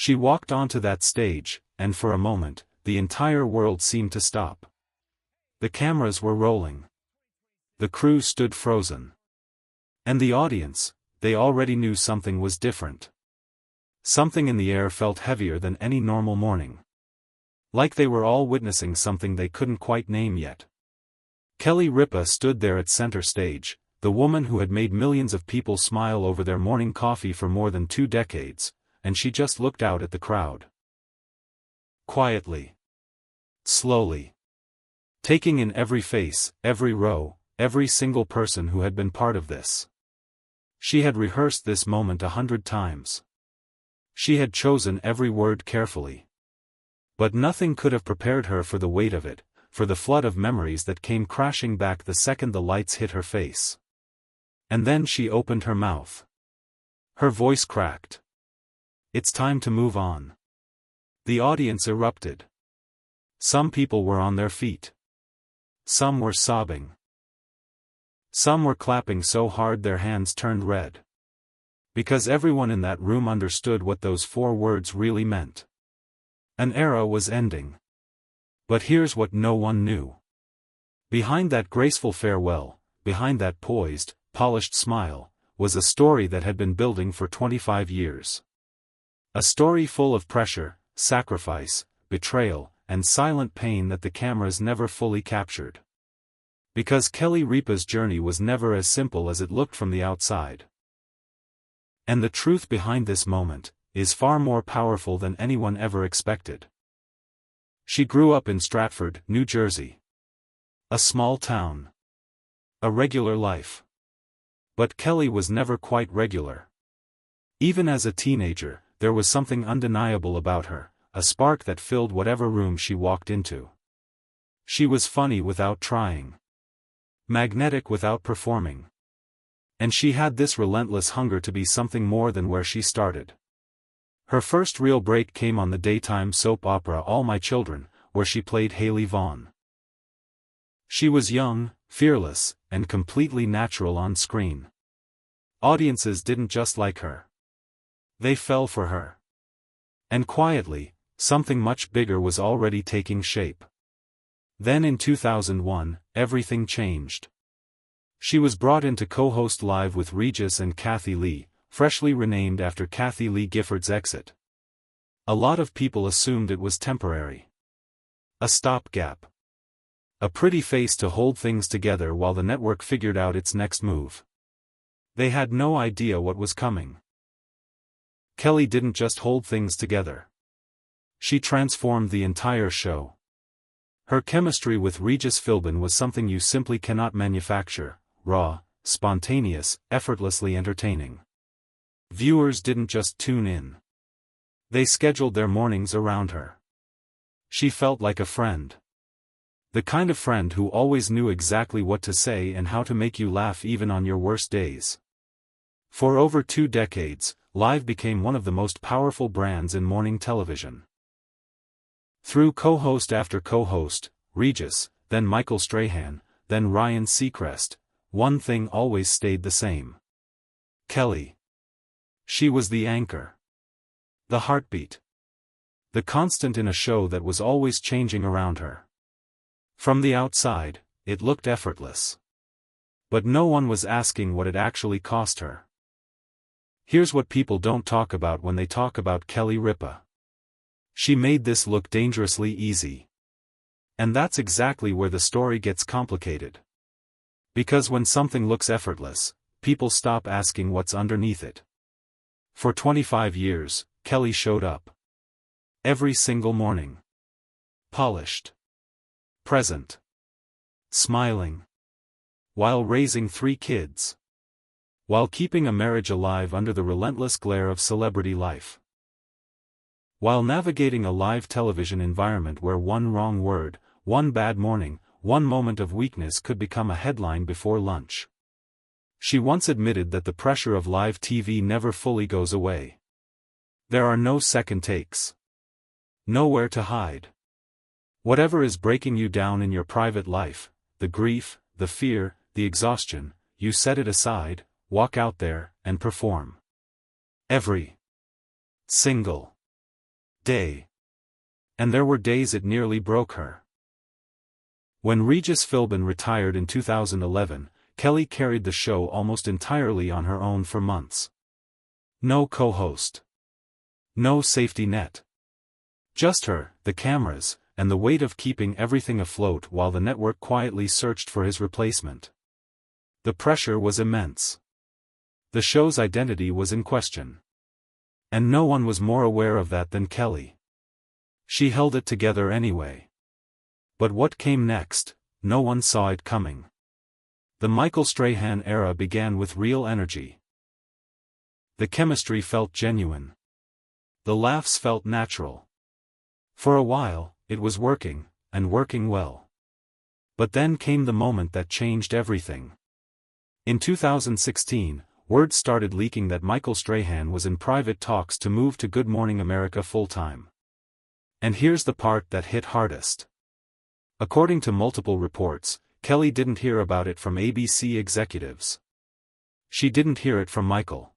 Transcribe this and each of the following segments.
She walked onto that stage, and for a moment, the entire world seemed to stop. The cameras were rolling. The crew stood frozen. And the audience, they already knew something was different. Something in the air felt heavier than any normal morning. Like they were all witnessing something they couldn't quite name yet. Kelly Ripa stood there at center stage, the woman who had made millions of people smile over their morning coffee for more than 2 decades, and she just looked out at the crowd. Quietly. Slowly. Taking in every face, every row, every single person who had been part of this. She had rehearsed this moment 100 times. She had chosen every word carefully. But nothing could have prepared her for the weight of it, for the flood of memories that came crashing back the second the lights hit her face. And then she opened her mouth. Her voice cracked. It's time to move on. The audience erupted. Some people were on their feet. Some were sobbing. Some were clapping so hard their hands turned red. Because everyone in that room understood what those 4 words really meant. An era was ending. But here's what no one knew. Behind that graceful farewell, behind that poised, polished smile, was a story that had been building for 25 years. A story full of pressure, sacrifice, betrayal, and silent pain that the cameras never fully captured. Because Kelly Ripa's journey was never as simple as it looked from the outside. And the truth behind this moment is far more powerful than anyone ever expected. She grew up in Stratford, New Jersey. A small town. A regular life. But Kelly was never quite regular. Even as a teenager, there was something undeniable about her, a spark that filled whatever room she walked into. She was funny without trying. Magnetic without performing. And she had this relentless hunger to be something more than where she started. Her first real break came on the daytime soap opera All My Children, where she played Haley Vaughn. She was young, fearless, and completely natural on screen. Audiences didn't just like her. They fell for her. And quietly, something much bigger was already taking shape. Then in 2001, everything changed. She was brought in to co-host Live with Regis and Kathy Lee, freshly renamed after Kathy Lee Gifford's exit. A lot of people assumed it was temporary. A stopgap. A pretty face to hold things together while the network figured out its next move. They had no idea what was coming. Kelly didn't just hold things together. She transformed the entire show. Her chemistry with Regis Philbin was something you simply cannot manufacture, raw, spontaneous, effortlessly entertaining. Viewers didn't just tune in. They scheduled their mornings around her. She felt like a friend. The kind of friend who always knew exactly what to say and how to make you laugh even on your worst days. For over 2 decades, Live became one of the most powerful brands in morning television. Through co-host after co-host, Regis, then Michael Strahan, then Ryan Seacrest, one thing always stayed the same. Kelly. She was the anchor. The heartbeat. The constant in a show that was always changing around her. From the outside, it looked effortless. But no one was asking what it actually cost her. Here's what people don't talk about when they talk about Kelly Ripa. She made this look dangerously easy. And that's exactly where the story gets complicated. Because when something looks effortless, people stop asking what's underneath it. For 25 years, Kelly showed up. Every single morning. Polished. Present. Smiling. While raising 3 kids. While keeping a marriage alive under the relentless glare of celebrity life. While navigating a live television environment where one wrong word, one bad morning, one moment of weakness could become a headline before lunch. She once admitted that the pressure of live TV never fully goes away. There are no second takes. Nowhere to hide. Whatever is breaking you down in your private life, the grief, the fear, the exhaustion, you set it aside, walk out there, and perform. Every single day. And there were days it nearly broke her. When Regis Philbin retired in 2011, Kelly carried the show almost entirely on her own for months. No co-host. No safety net. Just her, the cameras, and the weight of keeping everything afloat while the network quietly searched for his replacement. The pressure was immense. The show's identity was in question. And no one was more aware of that than Kelly. She held it together anyway. But what came next, no one saw it coming. The Michael Strahan era began with real energy. The chemistry felt genuine. The laughs felt natural. For a while, it was working, and working well. But then came the moment that changed everything. In 2016, word started leaking that Michael Strahan was in private talks to move to Good Morning America full-time. And here's the part that hit hardest. According to multiple reports, Kelly didn't hear about it from ABC executives. She didn't hear it from Michael.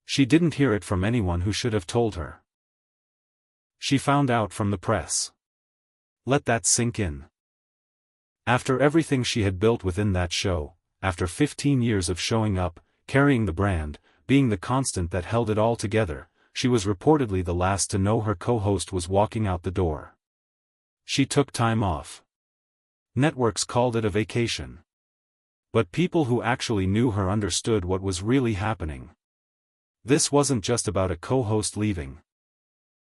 She didn't hear it from anyone who should have told her. She found out from the press. Let that sink in. After everything she had built within that show, after 15 years of showing up, carrying the brand, being the constant that held it all together, she was reportedly the last to know her co-host was walking out the door. She took time off. Networks called it a vacation. But people who actually knew her understood what was really happening. This wasn't just about a co-host leaving.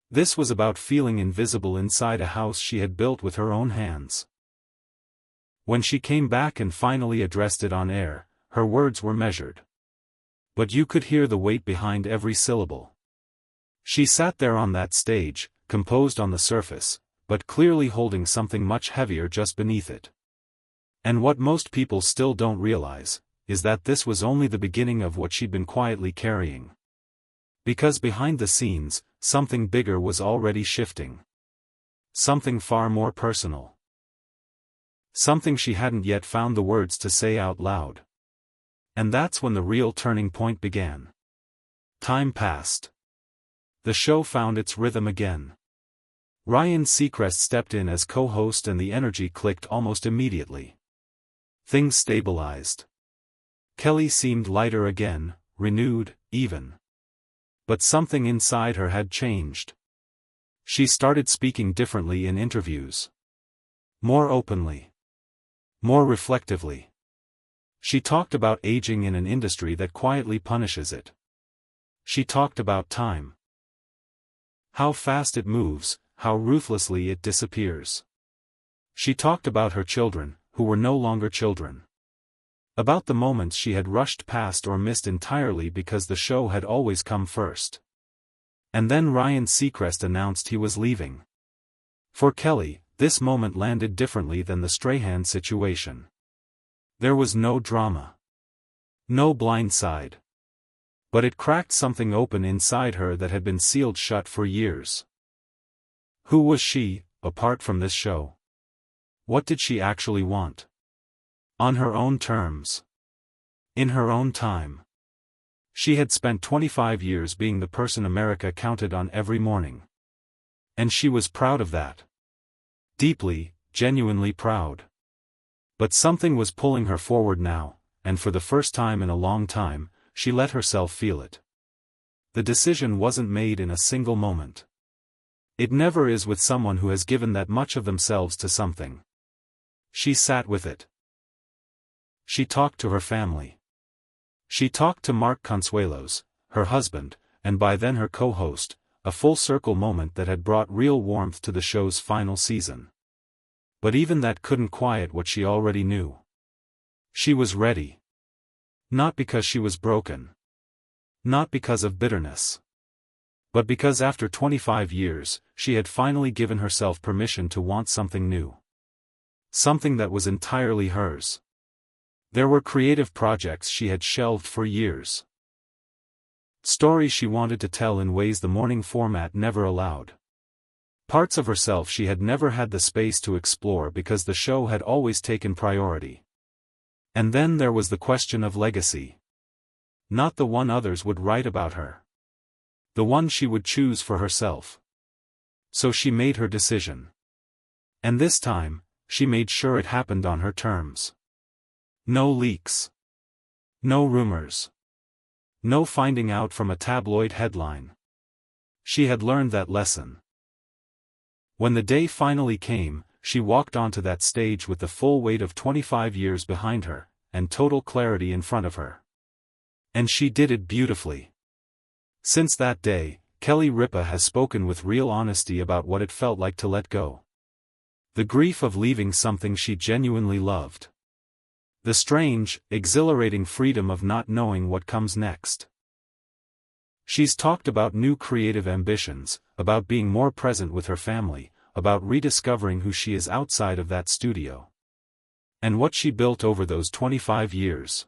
This was about feeling invisible inside a house she had built with her own hands. When she came back and finally addressed it on air, her words were measured. But you could hear the weight behind every syllable. She sat there on that stage, composed on the surface, but clearly holding something much heavier just beneath it. And what most people still don't realize, is that this was only the beginning of what she'd been quietly carrying. Because behind the scenes, something bigger was already shifting. Something far more personal. Something she hadn't yet found the words to say out loud. And that's when the real turning point began. Time passed. The show found its rhythm again. Ryan Seacrest stepped in as co-host and the energy clicked almost immediately. Things stabilized. Kelly seemed lighter again, renewed, even. But something inside her had changed. She started speaking differently in interviews. More openly. More reflectively. She talked about aging in an industry that quietly punishes it. She talked about time. How fast it moves, how ruthlessly it disappears. She talked about her children, who were no longer children. About the moments she had rushed past or missed entirely because the show had always come first. And then Ryan Seacrest announced he was leaving. For Kelly, this moment landed differently than the Strahan situation. There was no drama. No blindside. But it cracked something open inside her that had been sealed shut for years. Who was she, apart from this show? What did she actually want? On her own terms. In her own time. She had spent 25 years being the person America counted on every morning. And she was proud of that. Deeply, genuinely proud. But something was pulling her forward now, and for the first time in a long time, she let herself feel it. The decision wasn't made in a single moment. It never is with someone who has given that much of themselves to something. She sat with it. She talked to her family. She talked to Mark Consuelos, her husband, and by then her co-host, a full-circle moment that had brought real warmth to the show's final season. But even that couldn't quiet what she already knew. She was ready. Not because she was broken. Not because of bitterness. But because after 25 years, she had finally given herself permission to want something new. Something that was entirely hers. There were creative projects she had shelved for years. Stories she wanted to tell in ways the morning format never allowed. Parts of herself she had never had the space to explore because the show had always taken priority. And then there was the question of legacy. Not the one others would write about her. The one she would choose for herself. So she made her decision. And this time, she made sure it happened on her terms. No leaks. No rumors. No finding out from a tabloid headline. She had learned that lesson. When the day finally came, she walked onto that stage with the full weight of 25 years behind her, and total clarity in front of her. And she did it beautifully. Since that day, Kelly Ripa has spoken with real honesty about what it felt like to let go. The grief of leaving something she genuinely loved. The strange, exhilarating freedom of not knowing what comes next. She's talked about new creative ambitions, about being more present with her family, about rediscovering who she is outside of that studio. And what she built over those 25 years.